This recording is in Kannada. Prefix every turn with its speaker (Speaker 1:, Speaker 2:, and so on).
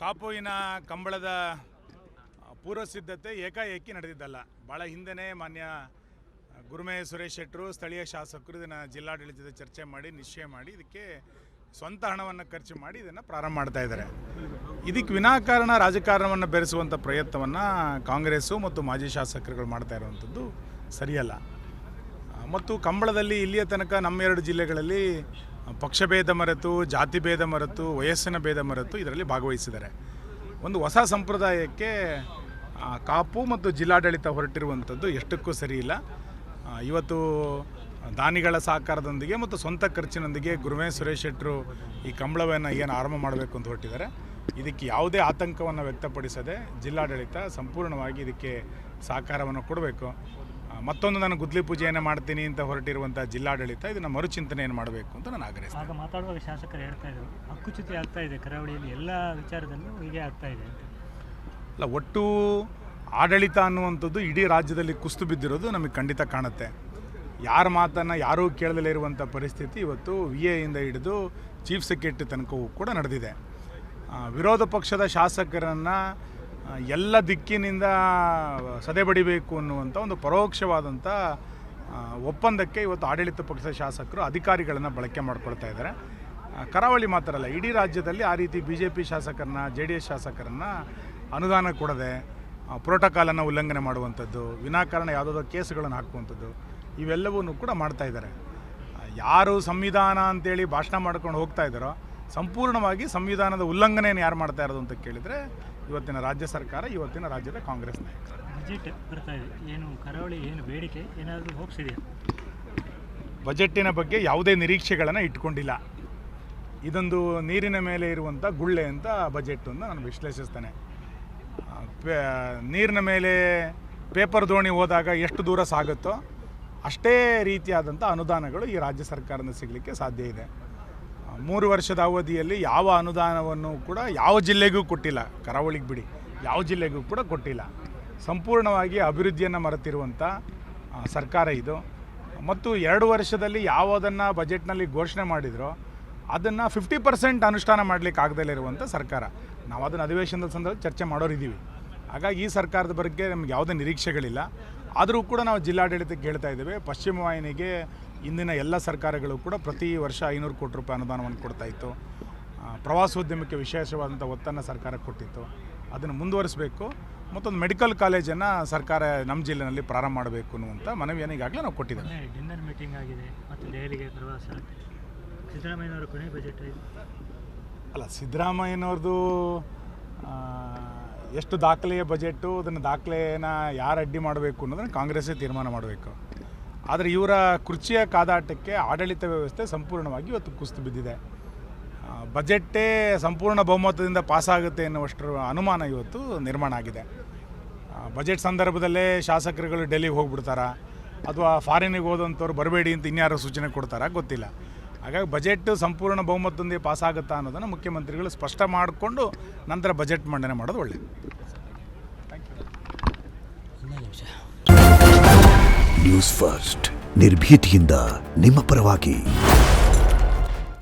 Speaker 1: ಕಾಪುವಿನ ಕಂಬಳದ ಪೂರ್ವ ಸಿದ್ಧತೆ ಏಕಾಏಕಿ ನಡೆದಿದ್ದಲ್ಲ. ಭಾಳ ಹಿಂದೆಯೇ ಮಾನ್ಯ ಗುರುಮೇ ಸುರೇಶ್ ಶೆಟ್ಟರು ಸ್ಥಳೀಯ ಶಾಸಕರು ಇದನ್ನು ಜಿಲ್ಲಾಡಳಿತದ ಚರ್ಚೆ ಮಾಡಿ ನಿಶ್ಚಯ ಮಾಡಿ ಇದಕ್ಕೆ ಸ್ವಂತ ಹಣವನ್ನು ಖರ್ಚು ಮಾಡಿ ಇದನ್ನು ಪ್ರಾರಂಭ ಮಾಡ್ತಾ ಇದ್ದಾರೆ. ಇದಕ್ಕೆ ವಿನಾಕಾರಣ ರಾಜಕಾರಣವನ್ನು ಬೆರೆಸುವಂಥ ಪ್ರಯತ್ನವನ್ನು ಕಾಂಗ್ರೆಸ್ಸು ಮತ್ತು ಮಾಜಿ ಶಾಸಕರುಗಳು ಮಾಡ್ತಾ ಇರುವಂಥದ್ದು ಸರಿಯಲ್ಲ. ಮತ್ತು ಕಂಬಳದಲ್ಲಿ ಇಲ್ಲಿಯ ತನಕ ನಮ್ಮ 2 ಜಿಲ್ಲೆಗಳಲ್ಲಿ ಪಕ್ಷಭೇದ ಮರೆತು, ಜಾತಿ ಭೇದ ಮರೆತು, ವಯಸ್ಸಿನ ಭೇದ ಮರೆತು ಇದರಲ್ಲಿ ಭಾಗವಹಿಸಿದ್ದಾರೆ. ಒಂದು ಹೊಸ ಸಂಪ್ರದಾಯಕ್ಕೆ ಕಾಪು ಮತ್ತು ಜಿಲ್ಲಾಡಳಿತ ಹೊರಟಿರುವಂಥದ್ದು ಎಷ್ಟಕ್ಕೂ ಸರಿಯಿಲ್ಲ. ಇವತ್ತು ದಾನಿಗಳ ಸಹಕಾರದೊಂದಿಗೆ ಮತ್ತು ಸ್ವಂತ ಖರ್ಚಿನೊಂದಿಗೆ ಗುರುಮೇ ಸುರೇಶ್ ಶೆಟ್ಟರು ಈ ಕಂಬಳವನ್ನು ಏನು ಆರಂಭ ಮಾಡಬೇಕು ಅಂತ ಹೊರಟಿದ್ದಾರೆ. ಇದಕ್ಕೆ ಯಾವುದೇ ಆತಂಕವನ್ನು ವ್ಯಕ್ತಪಡಿಸದೆ ಜಿಲ್ಲಾಡಳಿತ ಸಂಪೂರ್ಣವಾಗಿ ಇದಕ್ಕೆ ಸಹಕಾರವನ್ನು ಕೊಡಬೇಕು. ಮತ್ತೊಂದು ನಾನು ಗುದ್ಲಿ ಪೂಜೆಯನ್ನು ಮಾಡ್ತೀನಿ ಅಂತ ಹೊರಟಿರುವಂಥ ಜಿಲ್ಲಾಡಳಿತ ಇದನ್ನು ಮರುಚಿಂತನೆಯನ್ನು ಮಾಡಬೇಕು ಅಂತ ನಾನು ಆಗ್ರಹಿಸ್ತೇನೆ.
Speaker 2: ಆಗ ಮಾತಾಡುವಾಗ ಶಾಸಕರು ಹೇಳ್ತಾ ಇದ್ರು ಹಕ್ಕುಚ್ಯುತಿ ಆಗ್ತಾ ಇದೆ, ಕರಾವಳಿಯಲ್ಲಿ ಎಲ್ಲ ವಿಚಾರದಲ್ಲೂ ಹೀಗೆ ಆಗ್ತಾ ಇದೆ ಅಂತ.
Speaker 1: ಅಲ್ಲ, ಒಟ್ಟು ಆಡಳಿತ ಅನ್ನುವಂಥದ್ದು ಇಡೀ ರಾಜ್ಯದಲ್ಲಿ ಕುಸಿದು ಬಿದ್ದಿರೋದು ನಮಗೆ ಖಂಡಿತ ಕಾಣುತ್ತೆ. ಯಾರ ಮಾತನ್ನು ಯಾರೂ ಕೇಳದಲೇ ಇರುವಂಥ ಪರಿಸ್ಥಿತಿ ಇವತ್ತು VAಯಿಂದ ಹಿಡಿದು ಚೀಫ್ ಸೆಕ್ರೆಟರಿ ತನಕವೂ ಕೂಡ ನಡೆದಿದೆ. ವಿರೋಧ ಪಕ್ಷದ ಶಾಸಕರನ್ನು ಎಲ್ಲ ದಿಕ್ಕಿನಿಂದ ಸದೆಬಡಿಬೇಕು ಅನ್ನುವಂಥ ಒಂದು ಪರೋಕ್ಷವಾದಂಥ ಒಪ್ಪಂದಕ್ಕೆ ಇವತ್ತು ಆಡಳಿತ ಪಕ್ಷದ ಶಾಸಕರು ಅಧಿಕಾರಿಗಳನ್ನು ಬಳಕೆ ಮಾಡ್ಕೊಳ್ತಾ ಇದ್ದಾರೆ. ಕರಾವಳಿ ಮಾತ್ರ ಅಲ್ಲ, ಇಡೀ ರಾಜ್ಯದಲ್ಲಿ ಆ ರೀತಿ BJP ಶಾಸಕರನ್ನ, JDS ಶಾಸಕರನ್ನು ಅನುದಾನ ಕೊಡದೆ ಪ್ರೋಟೋಕಾಲನ್ನು ಉಲ್ಲಂಘನೆ ಮಾಡುವಂಥದ್ದು, ವಿನಾಕಾರಣ ಯಾವುದಾದ್ರೂ ಕೇಸುಗಳನ್ನು ಹಾಕುವಂಥದ್ದು ಇವೆಲ್ಲವನ್ನೂ ಕೂಡ ಮಾಡ್ತಾ ಇದ್ದಾರೆ. ಯಾರು ಸಂವಿಧಾನ ಅಂತೇಳಿ ಭಾಷಣ ಮಾಡ್ಕೊಂಡು ಹೋಗ್ತಾ ಇದ್ದಾರೋ ಸಂಪೂರ್ಣವಾಗಿ ಸಂವಿಧಾನದ ಉಲ್ಲಂಘನೆಯನ್ನು ಯಾರು ಮಾಡ್ತಾ ಇರೋದು ಅಂತ ಕೇಳಿದರೆ ಇವತ್ತಿನ ರಾಜ್ಯ ಸರ್ಕಾರ, ಇವತ್ತಿನ ರಾಜ್ಯದ ಕಾಂಗ್ರೆಸ್ ನಾಯಕರು.
Speaker 2: ಬಜೆಟ್ ಬರ್ತಾ ಇದೆ, ಏನು ಕರಾವಳಿ ಏನು ಬೇಡಿಕೆ ಏನಾದರೂ ಹೋಪ್ಸಿದೆಯಾ?
Speaker 1: ಬಜೆಟ್ಟಿನ ಬಗ್ಗೆ ಯಾವುದೇ ನಿರೀಕ್ಷೆಗಳನ್ನು ಇಟ್ಕೊಂಡಿಲ್ಲ. ಇದೊಂದು ನೀರಿನ ಮೇಲೆ ಇರುವಂಥ ಗುಳ್ಳೆ ಅಂತ ಬಜೆಟನ್ನು ನಾನು ವಿಶ್ಲೇಷಿಸ್ತೇನೆ. ನೀರಿನ ಮೇಲೆ ಪೇಪರ್ ದೋಣಿ ಹೋದಾಗ ಎಷ್ಟು ದೂರ ಸಾಗುತ್ತೋ ಅಷ್ಟೇ ರೀತಿಯಾದಂಥ ಅನುದಾನಗಳು ಈ ರಾಜ್ಯ ಸರ್ಕಾರದಿಂದ ಸಿಗಲಿಕ್ಕೆ ಸಾಧ್ಯ ಇದೆ. 3 ವರ್ಷದ ಅವಧಿಯಲ್ಲಿ ಯಾವ ಅನುದಾನವನ್ನು ಕೂಡ ಯಾವ ಜಿಲ್ಲೆಗೂ ಕೊಟ್ಟಿಲ್ಲ, ಕರಾವಳಿಗೆ ಬಿಡಿ, ಯಾವ ಜಿಲ್ಲೆಗೂ ಕೂಡ ಕೊಟ್ಟಿಲ್ಲ. ಸಂಪೂರ್ಣವಾಗಿ ಅಭಿವೃದ್ಧಿಯನ್ನು ಮರೆತಿರುವಂಥ ಸರ್ಕಾರ ಇದು. ಮತ್ತು 2 ವರ್ಷದಲ್ಲಿ ಯಾವುದನ್ನು ಬಜೆಟ್ನಲ್ಲಿ ಘೋಷಣೆ ಮಾಡಿದರೋ ಅದನ್ನು 50% ಅನುಷ್ಠಾನ ಮಾಡಲಿಕ್ಕೆ ಆಗದಲ್ಲೇ ಇರುವಂಥ ಸರ್ಕಾರ. ನಾವು ಅದನ್ನು ಅಧಿವೇಶನದ ಸಂದರ್ಭದಲ್ಲಿ ಚರ್ಚೆ ಮಾಡೋರಿದ್ದೀವಿ. ಹಾಗಾಗಿ ಈ ಸರ್ಕಾರದ ಬಗ್ಗೆ ನಮಗೆ ಯಾವುದೇ ನಿರೀಕ್ಷೆಗಳಿಲ್ಲ. ಆದರೂ ಕೂಡ ನಾವು ಜಿಲ್ಲಾಡಳಿತಕ್ಕೆ ಹೇಳ್ತಾ ಇದ್ದೇವೆ, ಪಶ್ಚಿಮ ವಾಹಿನಿಗೆ ಇಂದಿನ ಎಲ್ಲ ಸರ್ಕಾರಗಳು ಕೂಡ ಪ್ರತಿ ವರ್ಷ 500 ಕೋಟಿ ರೂಪಾಯಿ ಅನುದಾನವನ್ನು ಕೊಡ್ತಾಯಿತ್ತು. ಪ್ರವಾಸೋದ್ಯಮಕ್ಕೆ ವಿಶೇಷವಾದಂಥ ಒತ್ತನ್ನು ಸರ್ಕಾರ ಕೊಟ್ಟಿತ್ತು. ಅದನ್ನು ಮುಂದುವರಿಸಬೇಕು. ಮತ್ತೊಂದು ಮೆಡಿಕಲ್ ಕಾಲೇಜನ್ನು ಸರ್ಕಾರ ನಮ್ಮ ಜಿಲ್ಲೆಯಲ್ಲಿ ಪ್ರಾರಂಭ ಮಾಡಬೇಕು ಅನ್ನುವಂಥ ಮನವಿಯನ್ನು ಈಗಾಗಲೇ ನಾವು ಕೊಟ್ಟಿದ್ದೇವೆ.
Speaker 2: ಡಿನ್ನರ್ ಮೀಟಿಂಗ್ ಆಗಿದೆ ಮತ್ತು ದೆಹಲಿಗೆ ಪ್ರವಾಸ. ಸಿದ್ದರಾಮಯ್ಯನವರು ಕೊನೆ ಬಜೆಟ್
Speaker 1: ಅಲ್ಲ, ಸಿದ್ದರಾಮಯ್ಯನವ್ರದ್ದು ಎಷ್ಟು ದಾಖಲೆಯ ಬಜೆಟು, ಅದನ್ನು ದಾಖಲೆನ ಯಾರು ಅಡ್ಡಿ ಮಾಡಬೇಕು ಅನ್ನೋದನ್ನು ಕಾಂಗ್ರೆಸ್ಸೇ ತೀರ್ಮಾನ ಮಾಡಬೇಕು. ಆದರೆ ಇವರ ಕುರ್ಚಿಯ ಕಾದಾಟಕ್ಕೆ ಆಡಳಿತ ವ್ಯವಸ್ಥೆ ಸಂಪೂರ್ಣವಾಗಿ ಇವತ್ತು ಕುಸಿದು ಬಿದ್ದಿದೆ. ಬಜೆಟ್ಟೇ ಸಂಪೂರ್ಣ ಬಹುಮತದಿಂದ ಪಾಸಾಗುತ್ತೆ ಎನ್ನುವಷ್ಟರ ಅನುಮಾನ ಇವತ್ತು ನಿರ್ಮಾಣ ಆಗಿದೆ. ಬಜೆಟ್ ಸಂದರ್ಭದಲ್ಲೇ ಶಾಸಕರುಗಳು ಡೆಲ್ಲಿಗೆ ಹೋಗ್ಬಿಡ್ತಾರಾ ಅಥವಾ ಫಾರಿನಿಗೆ ಹೋದಂಥವ್ರು ಬರಬೇಡಿ ಅಂತ ಇನ್ಯಾರು ಸೂಚನೆ ಕೊಡ್ತಾರಾ ಗೊತ್ತಿಲ್ಲ. ಹಾಗಾಗಿ ಬಜೆಟ್ ಸಂಪೂರ್ಣ ಬಹುಮತದೊಂದಿಗೆ ಪಾಸಾಗುತ್ತಾ ಅನ್ನೋದನ್ನು ಮುಖ್ಯಮಂತ್ರಿಗಳು ಸ್ಪಷ್ಟ ಮಾಡಿಕೊಂಡು ನಂತರ ಬಜೆಟ್ ಮಂಡನೆ ಮಾಡೋದು ಒಳ್ಳೆಯದು.
Speaker 3: ನ್ಯೂಸ್ ಫಸ್ಟ್, ನಿರ್ಭೀತಿಯಿಂದ ನಿಮ್ಮ ಪರವಾಗಿ.